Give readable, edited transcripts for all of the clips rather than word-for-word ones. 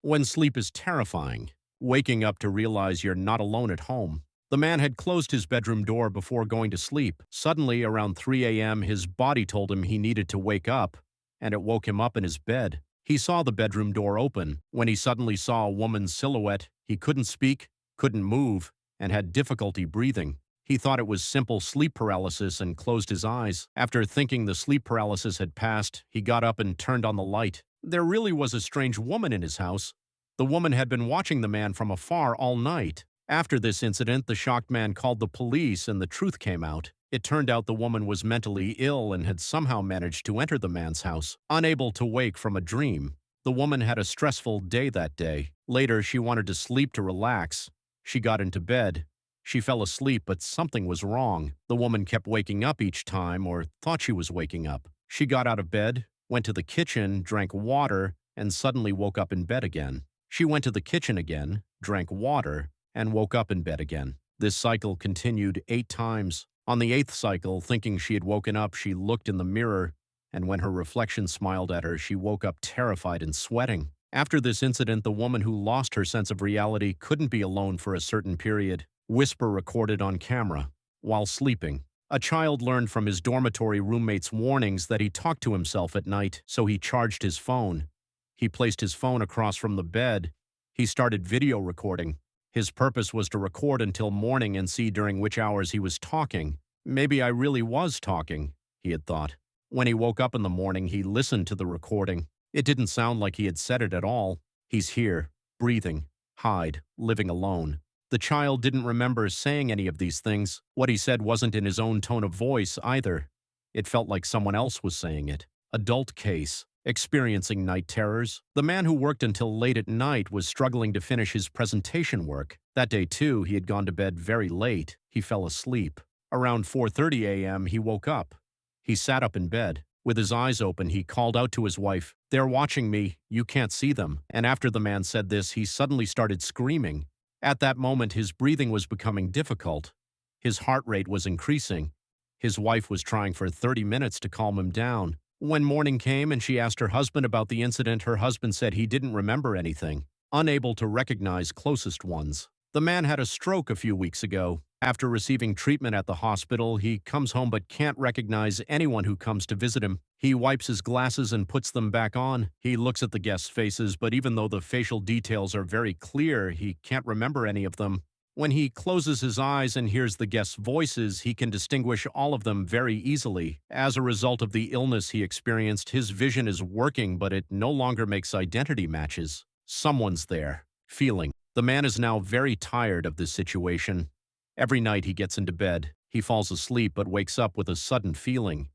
When sleep is terrifying, waking up to realize you're not alone at home. The man had closed his bedroom door before going to sleep. Suddenly, around 3 a.m., his body told him he needed to wake up, and it woke him up in his bed. He saw the bedroom door open. When he suddenly saw a woman's silhouette, he couldn't speak, couldn't move, and had difficulty breathing. He thought it was simple sleep paralysis and closed his eyes. After thinking the sleep paralysis had passed, he got up and turned on the light. There really was a strange woman in his house. The woman had been watching the man from afar all night. After this incident, the shocked man called the police and the truth came out. It turned out the woman was mentally ill and had somehow managed to enter the man's house, unable to wake from a dream. The woman had a stressful day that day. Later, she wanted to sleep to relax. She got into bed. She fell asleep, but something was wrong. The woman kept waking up each time, or thought she was waking up. She got out of bed, went to the kitchen, drank water, and suddenly woke up in bed again. She went to the kitchen again, drank water, and woke up in bed again. This cycle continued 8 times. On the 8th cycle, thinking she had woken up, she looked in the mirror, and when her reflection smiled at her, she woke up terrified and sweating. After this incident, the woman who lost her sense of reality couldn't be alone for a certain period. Whisper recorded on camera. While sleeping, a child learned from his dormitory roommate's warnings that he talked to himself at night, so he charged his phone. He placed his phone across from the bed. He started video recording. His purpose was to record until morning and see during which hours he was talking. Maybe I really was talking, he had thought. When he woke up in the morning, he listened to the recording. It didn't sound like he had said it at all. He's here, breathing, hide, living alone. The child didn't remember saying any of these things. What he said wasn't in his own tone of voice either. It felt like someone else was saying it. Adult case. Experiencing night terrors. The man who worked until late at night was struggling to finish his presentation work. That day, too, he had gone to bed very late. He fell asleep. Around 4:30 a.m., he woke up. He sat up in bed. With his eyes open, he called out to his wife, "They're watching me. You can't see them." And after the man said this, he suddenly started screaming. At that moment, his breathing was becoming difficult. His heart rate was increasing. His wife was trying for 30 minutes to calm him down. When morning came and she asked her husband about the incident, her husband said he didn't remember anything, unable to recognize closest ones. The man had a stroke a few weeks ago. After receiving treatment at the hospital, he comes home but can't recognize anyone who comes to visit him. He wipes his glasses and puts them back on. He looks at the guests' faces, but even though the facial details are very clear, he can't remember any of them. When he closes his eyes and hears the guests' voices, he can distinguish all of them very easily. As a result of the illness he experienced, his vision is working, but it no longer makes identity matches. Someone's there. Feeling. The man is now very tired of this situation. Every night he gets into bed. He falls asleep but wakes up with a sudden feeling.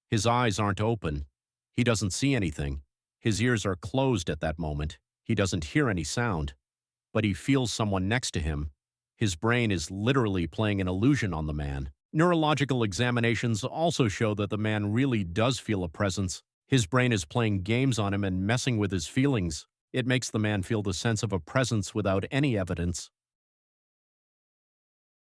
His eyes aren't open. He doesn't see anything. His ears are closed at that moment. He doesn't hear any sound. But he feels someone next to him. His brain is literally playing an illusion on the man. Neurological examinations also show that the man really does feel a presence. His brain is playing games on him and messing with his feelings. It makes the man feel the sense of a presence without any evidence.